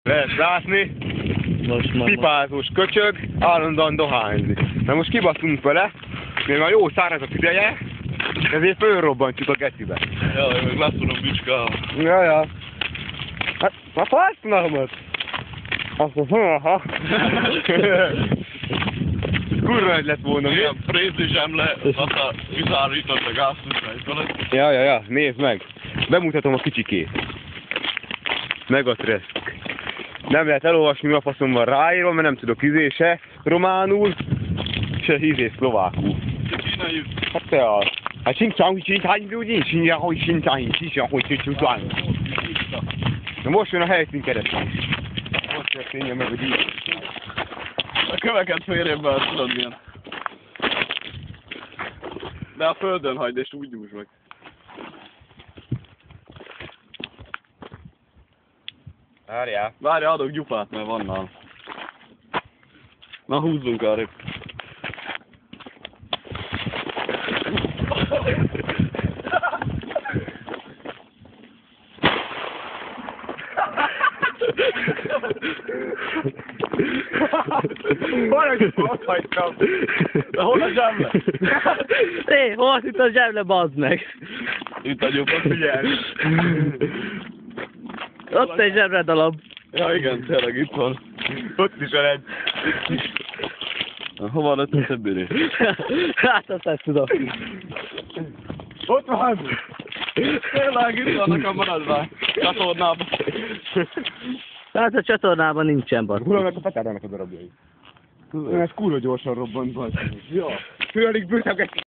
Lehet látni, Most pipázós köcsög, állandóan dohányzik. Na most kibasztunk vele, mert már jó száraz az ideje, ezért fölrobbantjuk a gecibe. Jaj, meg látom a bicska. Ja. Hát használmat! Azt mondja, kurva nagy lett volna, mi? Igen, Prézi zsemle, aztán kizárított a gázszűzmely. Ja, nézd meg! Bemutatom a kicsikét. Megatreszk. Nem lehet elolvasni, mi a faszom van ráírom, mert nem tudok se románul, se szlovákul. Kínai. Hát te az. Hát Na most jön a helyszín keresés. Most történjen meg, hogy így. A köveket férjen be, azt tudod milyen. De a földön hagyd és úgy nyújtsd meg. Várjál. Várja, adok gyufát, mert van nálam. Na húzzunk arra. Valahogy ott hagytam. De hol a zsemle? Hé, hol itt a zsemle, bazd meg? Itt a gyufat, figyelj. Ott egy zsemle darab. Ja igen, tényleg itt van. Ott is van egy. Hova lett a többi? Hát azt ezt tudom. Ott van! Tényleg itt vannak a maradvány. Csatornában. Hát a csatornában nincsen, bazd. Hullanak a petádának a darabjai. Ez kurva gyorsan robbant, bazd. Ja. Főleg bőteg